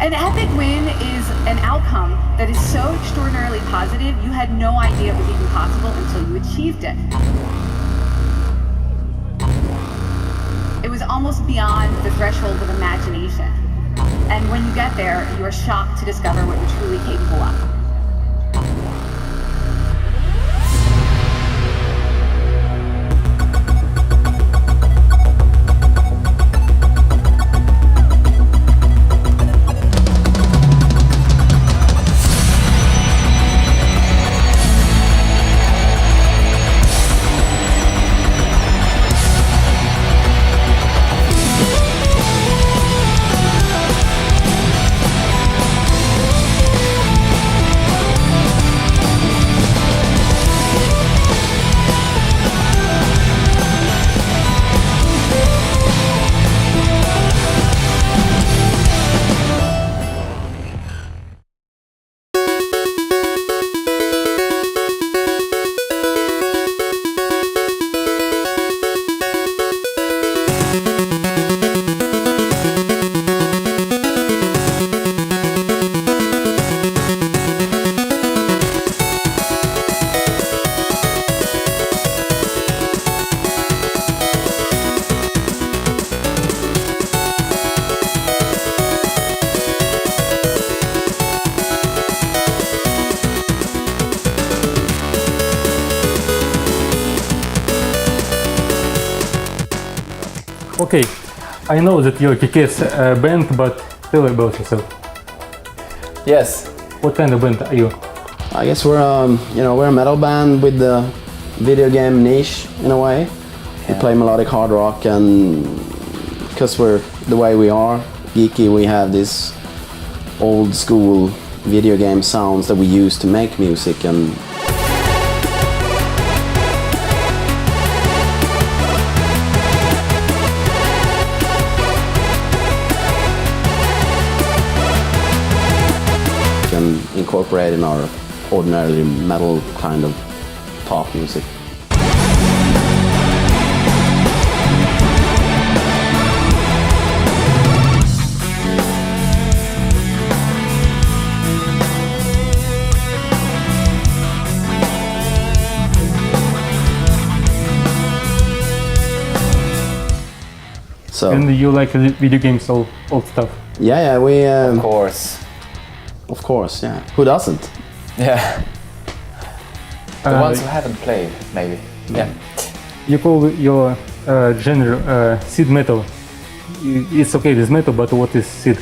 An epic win is an outcome that is so extraordinarily positive, you had no idea it was even possible until you achieved it. It was almost beyond the threshold of imagination. And when you get there, you are shocked to discover what you're truly capable of. Okay, I know that you're a kick-ass band, but tell about yourself. Yes. What kind of band are you? I guess we're we're a metal band with the video game niche in a way. We play melodic hard rock, and because we're the way we are, geeky, we have this old school video game sounds that we use to make music, and incorporate in our ordinarily metal kind of pop music. So, and you like video games, old stuff? Yeah, we Of course. Of course, yeah. Who doesn't? Yeah. The ones who haven't played, maybe. Yeah. You call your genre Sid metal. It's okay with metal, but what is Sid?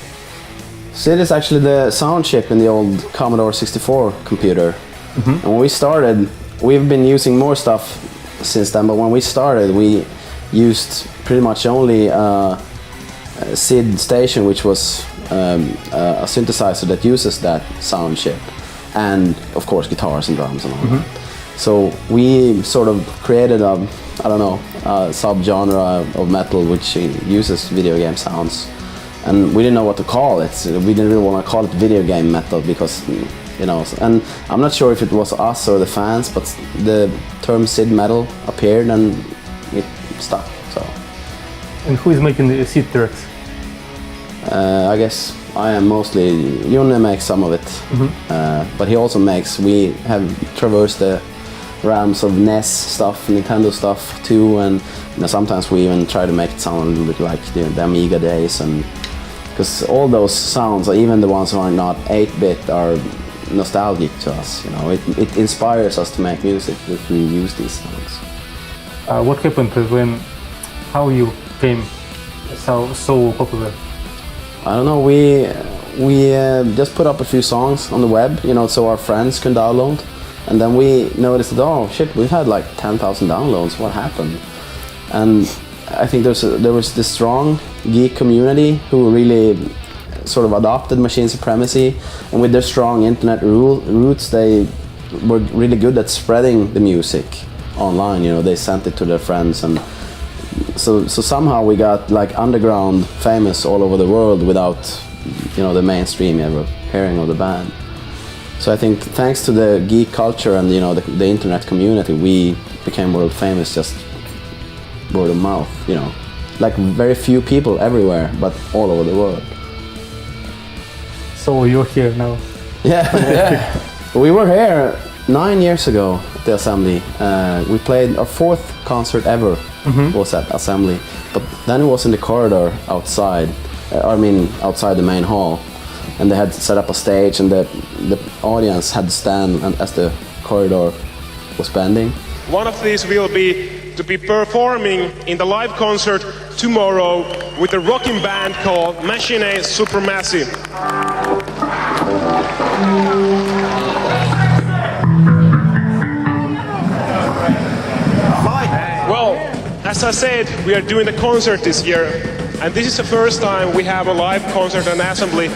Sid is actually the sound chip in the old Commodore 64 computer. Mm-hmm. And when we started, we've been using more stuff since then, but when we started, we used pretty much only a Sid station, which was a synthesizer that uses that sound chip, and of course guitars and drums and all that. So we sort of created a sub-genre of metal which uses video game sounds, and we didn't know what to call it. So we didn't really want to call it video game metal because, and I'm not sure if it was us or the fans, but the term Sid metal appeared and it stuck. So. And who is making the Sid tracks? I guess I am mostly. Jonne makes some of it, but he also makes. We have traversed the realms of NES stuff, Nintendo stuff too, and sometimes we even try to make it sound a little bit like the Amiga days, and because all those sounds, even the ones who are not 8-bit, are nostalgic to us. It inspires us to make music if we use these sounds. What happened when? How you became so popular? I don't know, we just put up a few songs on the web, so our friends can download. And then we noticed that, oh shit, we've had like 10,000 downloads, what happened? And I think there was this strong geek community who really sort of adopted Machinae Supremacy. And with their strong internet roots, they were really good at spreading the music online. They sent it to their friends, and so somehow we got like underground famous all over the world without the mainstream ever hearing of the band. So I think thanks to the geek culture and the internet community, we became world famous just word of mouth. Like very few people everywhere, but all over the world. So you're here now. Yeah. We were here 9 years ago at the Assembly. We played our 4th concert ever was at Assembly. But then it was in the corridor outside. Outside the main hall. And they had set up a stage and the audience had to stand as the corridor was bending. One of these will be to be performing in the live concert tomorrow with a rocking band called Machinae Supremacy. Well, as I said, we are doing the concert this year, and this is the first time we have a live concert at Assembly,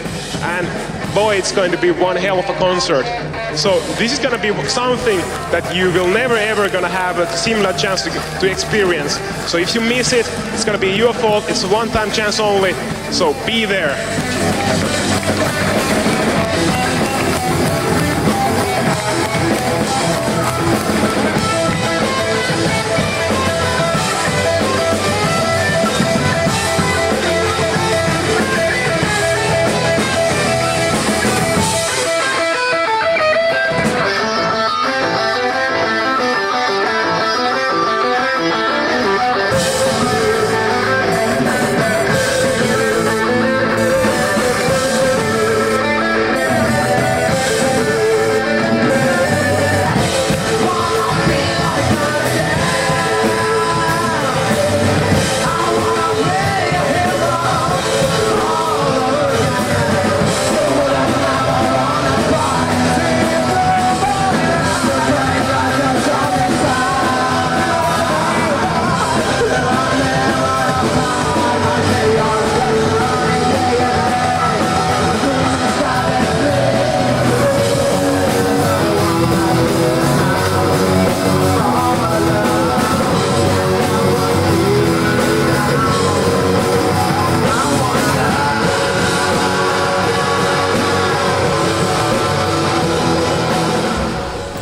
and boy, it's going to be one hell of a concert. So this is going to be something that you will never ever going to have a similar chance to experience. So if you miss it, it's going to be your fault. It's a one-time chance only, so be there.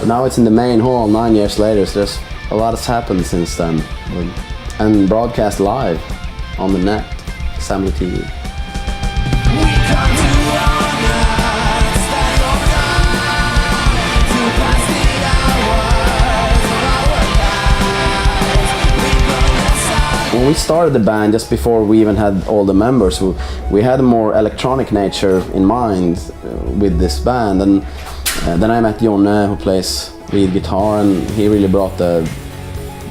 Now it's in the main hall 9 years later, so there's a lot has happened since then. And broadcast live on the net, Assembly TV. When we started the band, just before we even had all the members, we had a more electronic nature in mind with this band. And then I met Jonne, who plays lead guitar, and he really brought the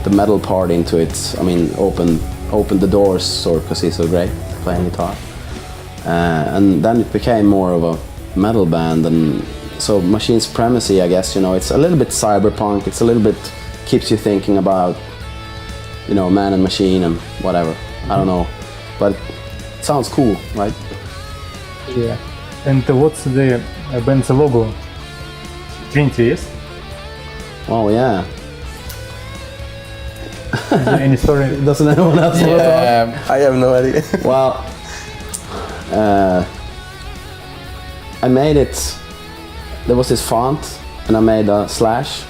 metal part into it. I mean, opened the doors, because he's so great at playing guitar. And then it became more of a metal band, and so Machinae Supremacy, I guess, it's a little bit cyberpunk. It's a little bit keeps you thinking about, man and machine and whatever. I don't know, but it sounds cool, right? Yeah. And what's the band's logo? Trinity, yes? Oh yeah. Is there any story? Doesn't anyone else know about? I have no idea. Well, I made it. There was this font, and I made a slash,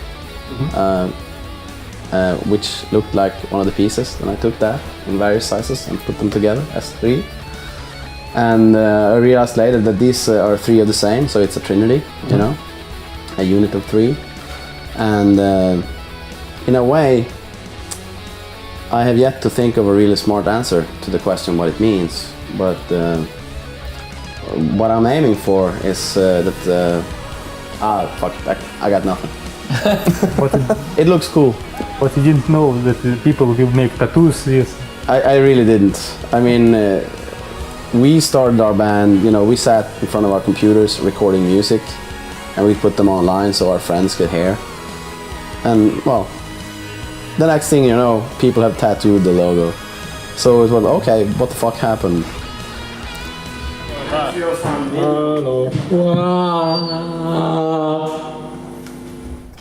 which looked like one of the pieces. And I took that in various sizes and put them together as 3. And I realized later that these are 3 of the same, so it's a trinity, a unit of 3. And in a way, I have yet to think of a really smart answer to the question what it means. But what I'm aiming for is that I got nothing. It looks cool. But you didn't know that people will make tattoos, yes? I really didn't. I mean, we started our band, we sat in front of our computers recording music, and we put them online so our friends could hear. And, well, the next thing you know, people have tattooed the logo. So it was, okay, what the fuck happened?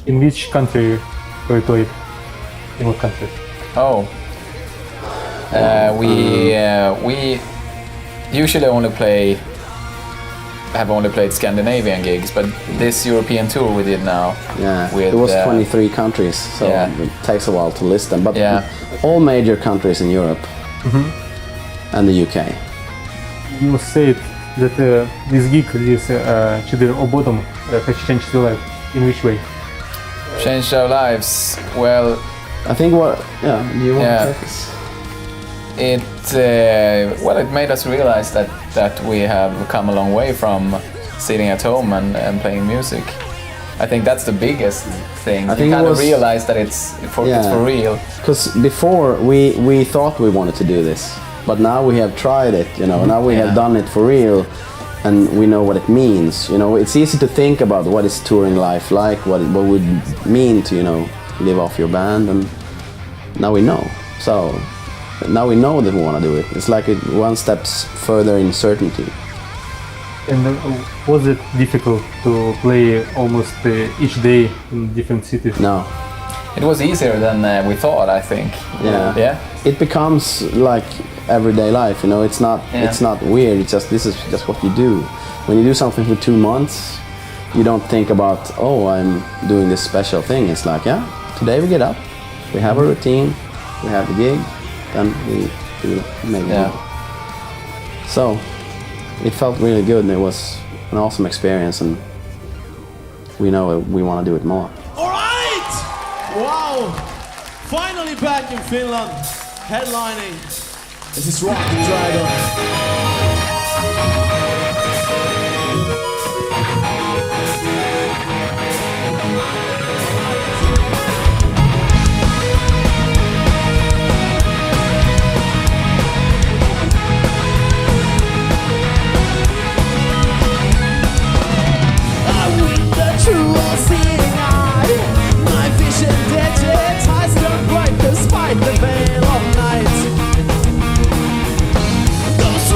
In which country we played? In what country? Oh. We usually have only played Scandinavian gigs, but this European tour we did now. Yeah, with, it was 23 countries, so it takes a while to list them. But yeah. All major countries in Europe and the UK. You said that this gig, this Cheddar or Bottom, has changed your life? In which way? Changed our lives. Well, I think what, yeah, do you want Yeah. to take this? it made us realize that we have come a long way from sitting at home and playing music. I think that's the biggest thing. I think you it kind of was- realize that it's for real. Because before we thought we wanted to do this, but now we have tried it, you know, now we have done it for real, and we know what it means. You know, it's easy to think about what is touring life like, what would mean to, you know, live off your band, and now we know. So now we know that we want to do it. It's like one step further in certainty. And was it difficult to play almost each day in different cities? No. It was easier than we thought, I think. Yeah. Yeah. It becomes like everyday life, you know. It's not weird. It's just, this is just what you do. When you do something for 2 months, you don't think about, oh, I'm doing this special thing. It's like, yeah, today we get up, we have a routine, we have the gig, then we do maybe. Yeah. So it felt really good, and it was an awesome experience, and we know we want to do it more. All right! Wow! Finally back in Finland, headlining. This is Rock the Dragon. My vision digitized and bright despite the veil of night. Those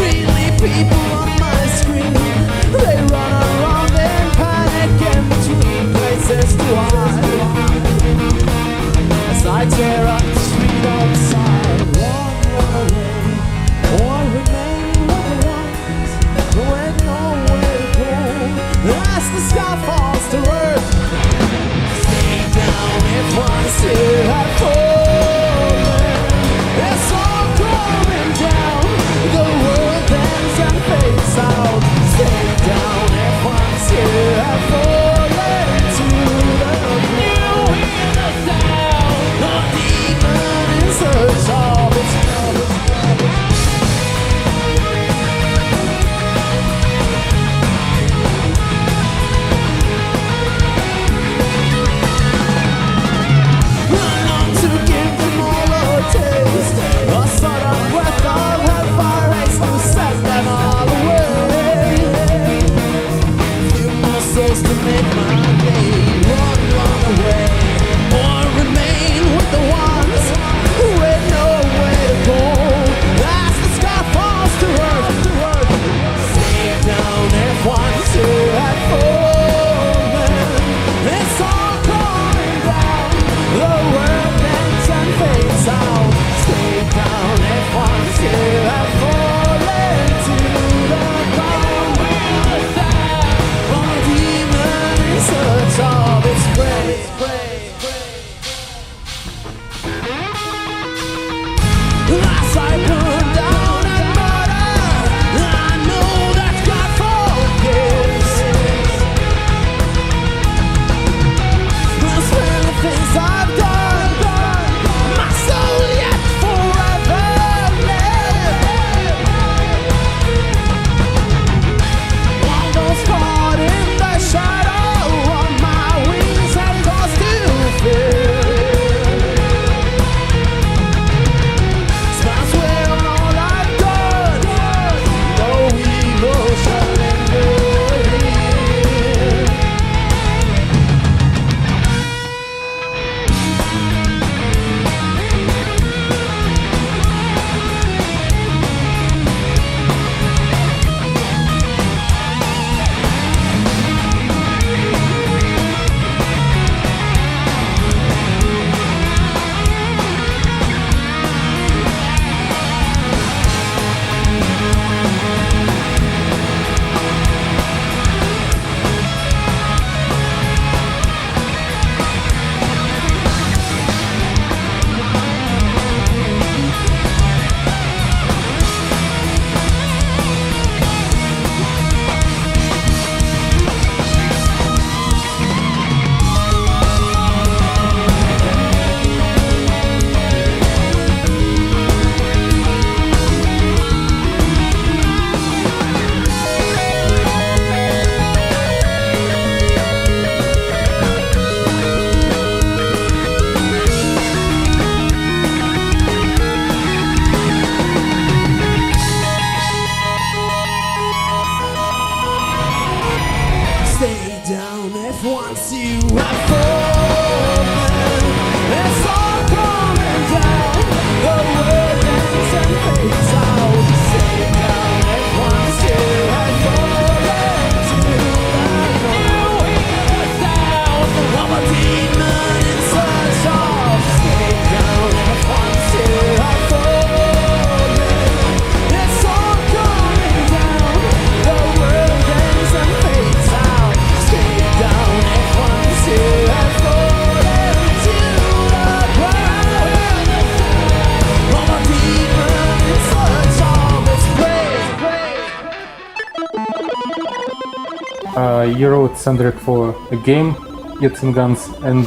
You wrote soundtrack for a game, Yet and Guns, and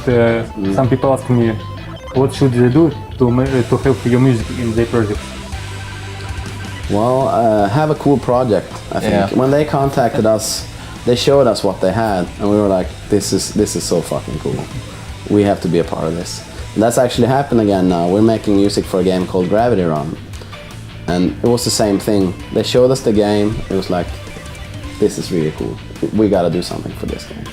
some people ask me, what should they do to help your music in their project? Well, have a cool project, I think. Yeah. When they contacted us, they showed us what they had, and we were like, this is so fucking cool. We have to be a part of this. And that's actually happened again now. We're making music for a game called Gravity Run. And it was the same thing. They showed us the game, it was like, this is really cool. We gotta do something for this game.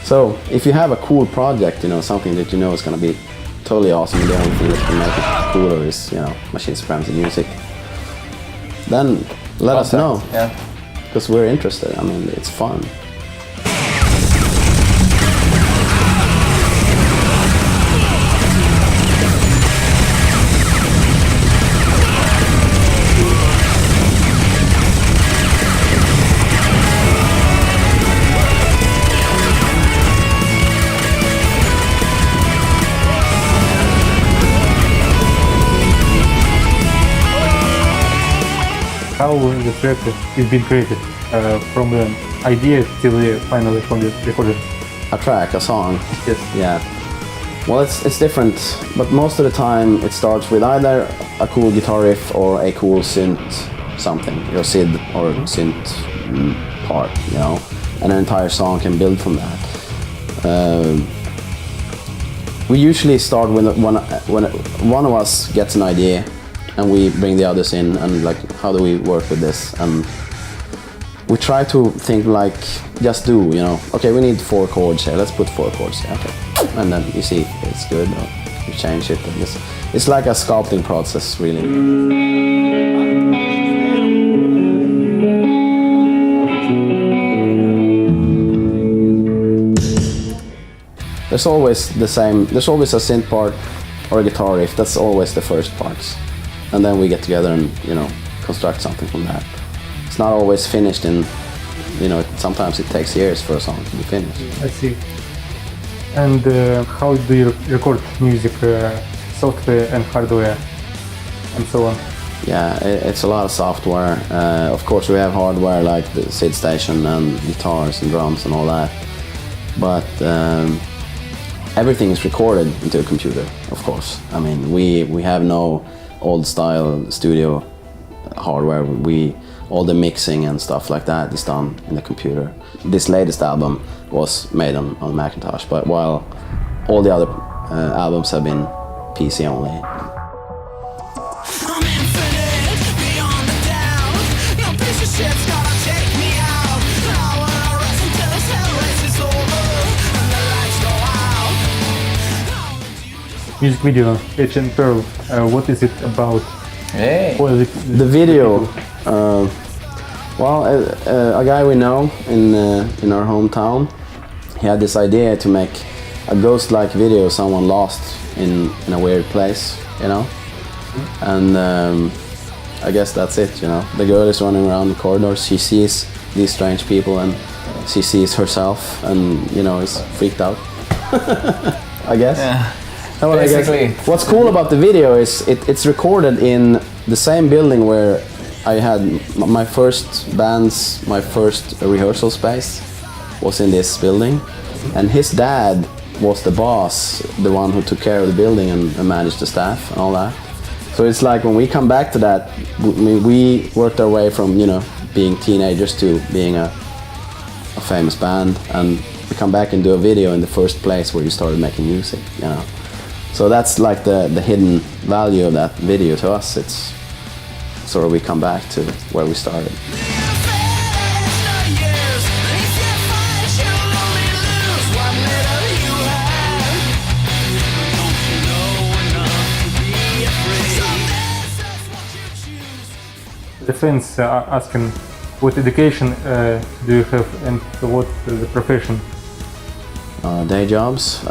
So, if you have a cool project, you know, something that you know is gonna be totally awesome, the only thing that can make it cooler is, you know, Machinae Supremacy music, then let us know. Yeah. Because we're interested. I mean, it's fun. How the track is being created from the idea till the final recording? A track, a song. Yes. Yeah. Well, it's different, but most of the time it starts with either a cool guitar riff or a cool synth something, your SID or synth part, you know, and an entire song can build from that. We usually start when one of us gets an idea, and we bring the others in, and like, how do we work with this? And we try to think like, just do, you know, okay, we need 4 chords here, let's put 4 chords here, okay. And then you see if it's good, or you change it. And it's like a sculpting process, really. There's always the same, there's always a synth part or a guitar riff, that's always the first parts. And then we get together and, you know, construct something from that. It's not always finished in, you know, sometimes it takes years for a song to be finished. I see. And how do you record music, software and hardware, and so on? Yeah, it's a lot of software. Of course, we have hardware like the SID station and guitars and drums and all that. But everything is recorded into a computer, of course. I mean, we have no old-style studio hardware. All the mixing and stuff like that is done in the computer. This latest album was made on Macintosh, but while all the other albums have been PC only. I'm infinite, beyond the doubt. No piece of shit's gonna take me out. I wanna rest until this hell race is over and the lights go out. Music video, H and Pearl, what is it about? Hey. What is it? The video, well, a guy we know in our hometown, he had this idea to make a ghost-like video of someone lost in a weird place, you know? And I guess that's it, you know? The girl is running around the corridors, she sees these strange people and she sees herself and, you know, is freaked out, I guess. Yeah. No, well, I guess Basically. what's cool about the video is it's recorded in the same building where I had my first band's, my first rehearsal space was in this building, and his dad was the boss, the one who took care of the building and managed the staff and all that. So it's like when we come back to that, we worked our way from, you know, being teenagers to being a famous band, and we come back and do a video in the first place where you started making music, you know. So that's like the hidden value of that video to us. It's sort of we come back to where we started. The fans are asking, what education do you have and what the profession? Day jobs.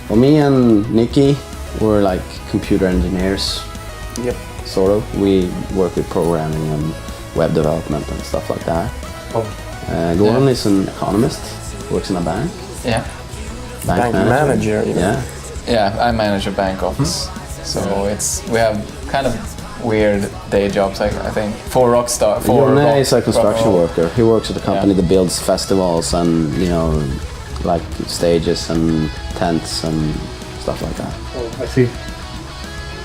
Well, me and Nikki were like computer engineers. Yep. Sort of. We work with programming and web development and stuff like that. Oh, Gordon is an economist, works in a bank. Yeah. Bank manager. Even. Yeah. Yeah, I manage a bank office. So we have kind of weird day jobs. I think for rockstar. For Jonne is a construction rock- worker. He works at a company Yeah. that builds festivals and like stages and tents and stuff like that. Oh, I see.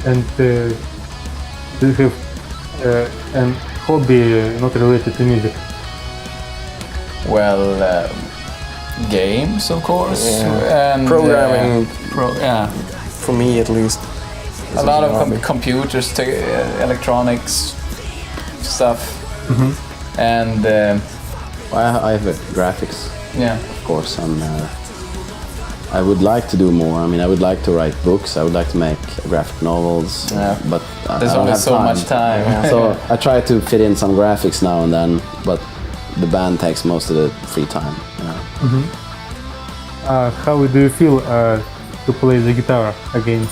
And do you have an hobby not related to music? Well, games, of course, Yeah. and Programming. yeah, For me, at least. a lot of hobby. computers, electronics stuff, and I have graphics, yeah. of course, and I would like to do more. I mean, I would like to write books. I would like to make graphic novels, Yeah. but I There's don't only have so much time. So I try to fit in some graphics now and then, but the band takes most of the free time. How do you feel to play the guitar again?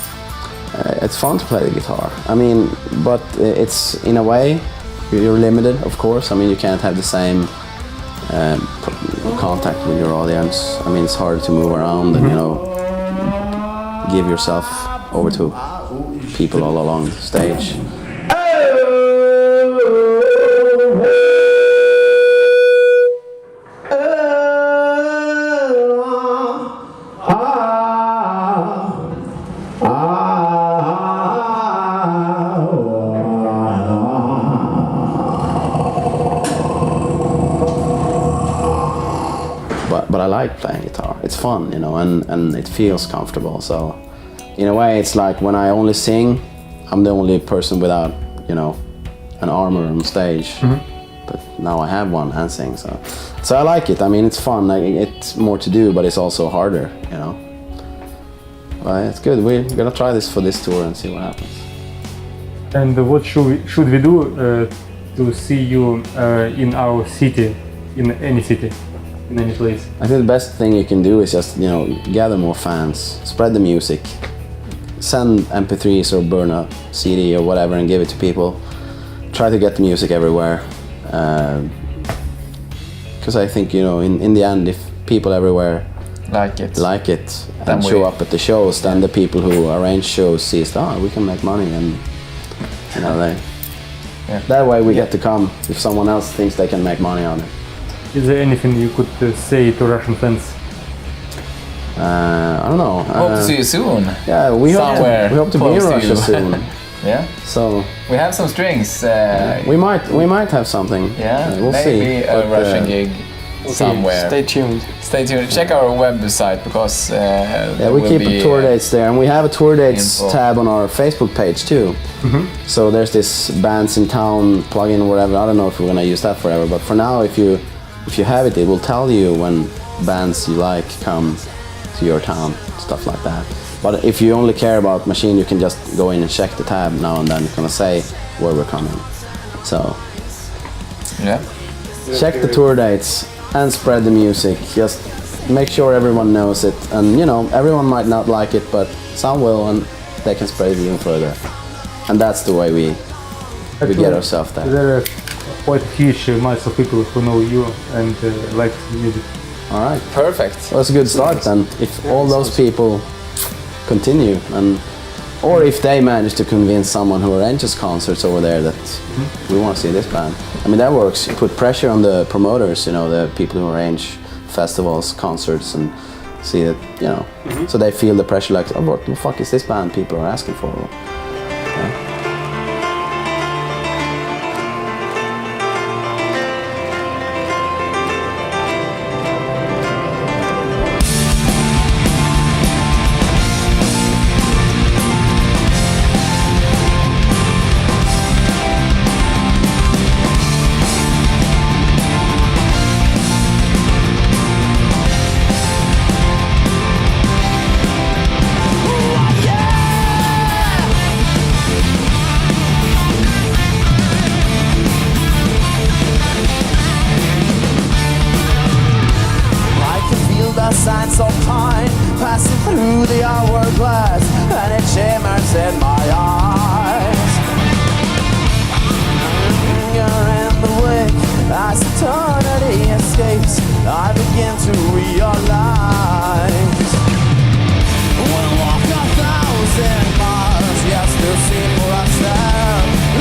It's fun to play the guitar. I mean, but it's in a way you're limited, of course. I mean, you can't have the same contact with your audience. I mean, it's hard to move around and give yourself over to people all along the stage. But I like playing guitar. It's fun, and it feels comfortable. So, in a way, it's like when I only sing, I'm the only person without, an armor on stage. But now I have one and sing, so I like it. I mean, it's fun. It's more to do, but it's also harder, But it's good. We're gonna try this for this tour and see what happens. And what should we do to see you in our city, in any city, in any place? I think the best thing you can do is just, gather more fans, spread the music, send MP3s or burn a CD or whatever and give it to people. Try to get the music everywhere. Because I think, in the end, if people everywhere like it and show up at the shows, then the people who arrange shows sees, we can make money, and that way we get to come if someone else thinks they can make money on it. Is there anything you could say to Russian fans? I don't know. Hope to see you soon. Yeah, we hope to be in close to Russia you. soon. Yeah, So we have some strings. we might have something. Yeah, We'll maybe see. a But, Russian gig somewhere. Stay tuned. Stay tuned. Check our website because Yeah, we keep tour dates there, and we have a tour dates info. tab on our Facebook page too. So there's this bands in town plugin, whatever. I don't know if we're gonna use that forever, but for now, if you have it, it will tell you when bands you like come to your town, stuff like that. But if you only care about Machine, you can just go in and check the tab now and then. It's gonna say where we're coming. So Yeah. check the tour dates and spread the music. Just make sure everyone knows it. And everyone might not like it, but some will, and they can spread it even further. And that's the way we get ourselves there. There are quite huge mass of people who know you and like music. All right. Perfect. Well, that's a good start then. If all those people continue, or if they manage to convince someone who arranges concerts over there that we want to see this band. I mean, that works. You put pressure on the promoters, the people who arrange festivals, concerts, and see that, so they feel the pressure like, what the fuck is this band people are asking for? Yeah. Signs of time passing through the hourglass, and it shimmers in my eyes. You're in the wake as eternity escapes. I begin to realize we'll walk 1,000 miles just to see for ourselves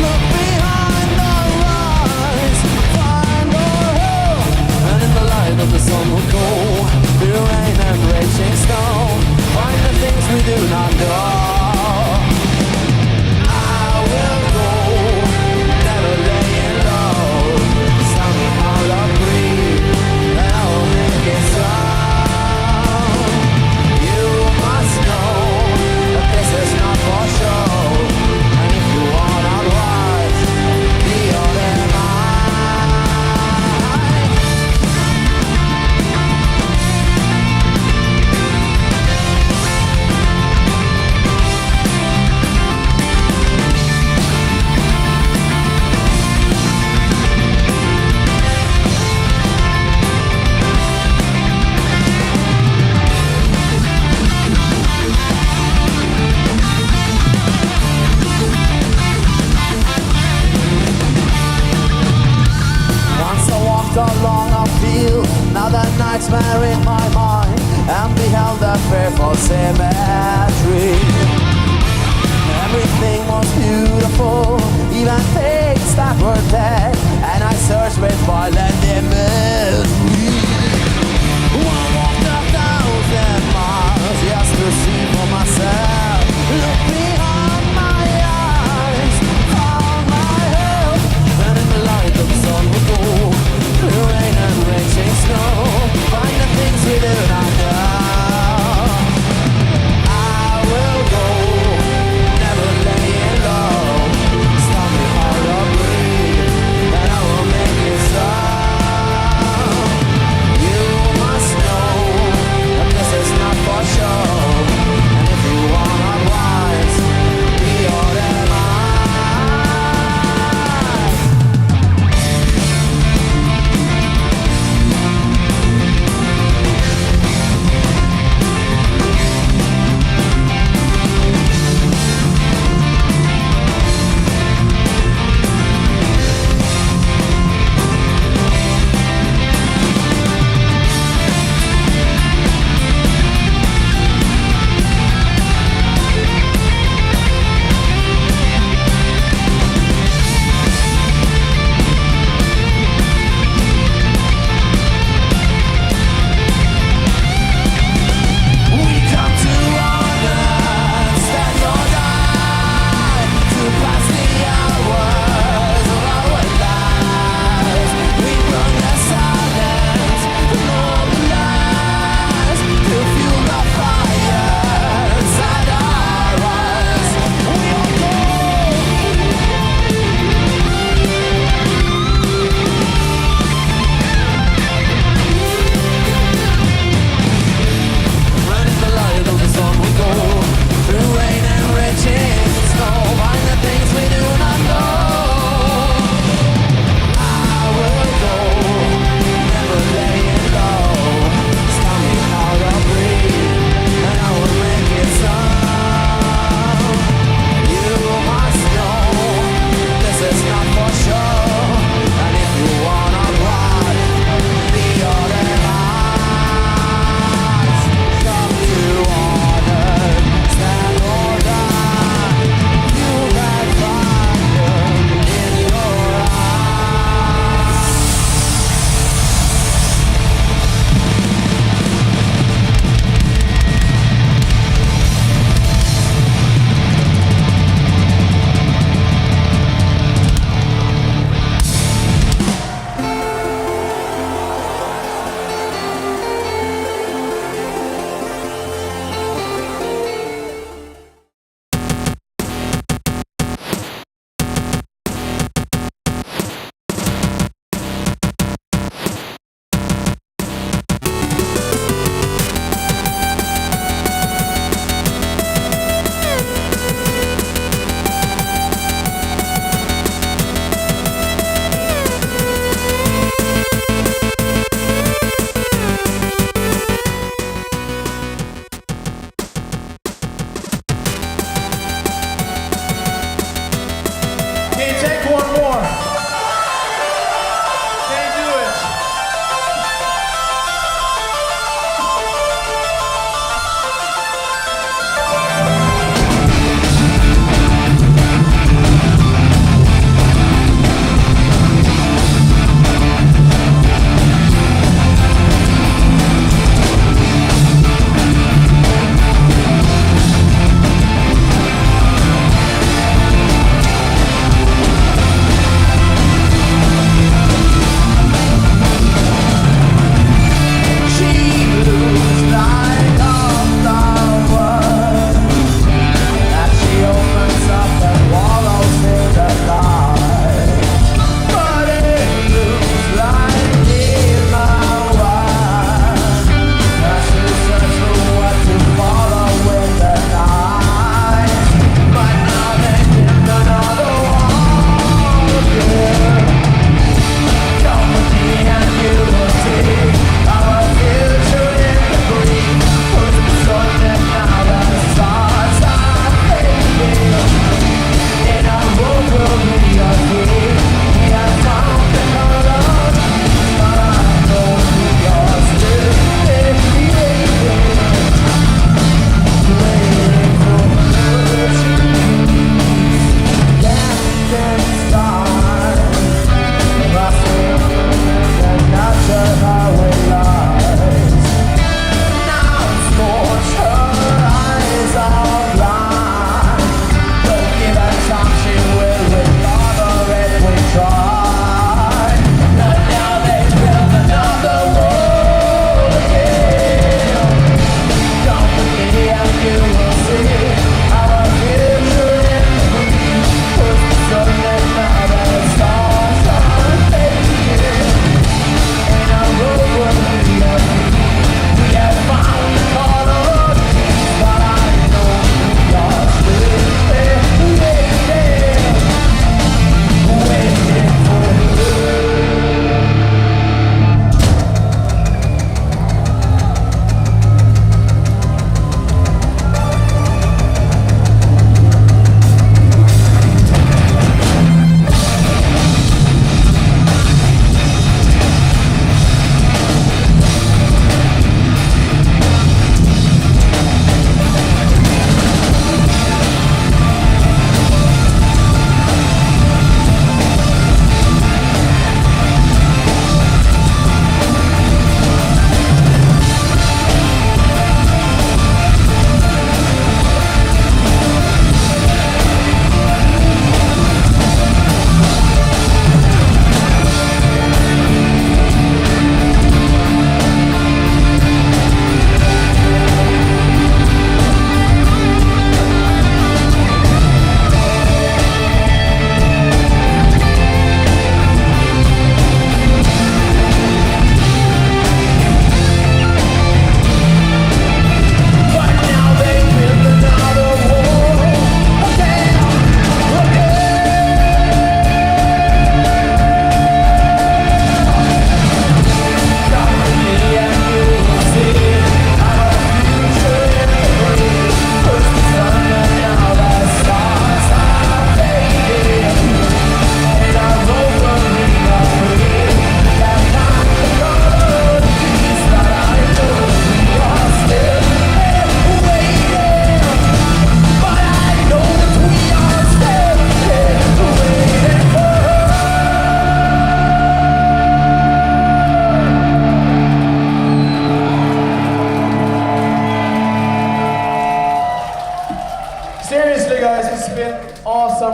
nightmare in my mind and beheld a fearful symmetry. Everything was beautiful, even things that were dead, and I searched with violent imagery. I walked 1,000 miles just to see for myself. Look behind my eyes, found my help, and in the light of the sun would go through rain and raging snow, find the things we do not know. I will go, never laying low. Stop me hard or breathe, and I will make it stop. You must know that this is not for show, and if you wanna wise, be all am I.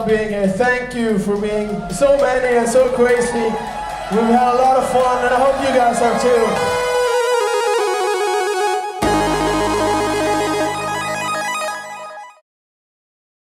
love being here. Thank you for being so many and so crazy. We've had a lot of fun, and I hope you guys have too.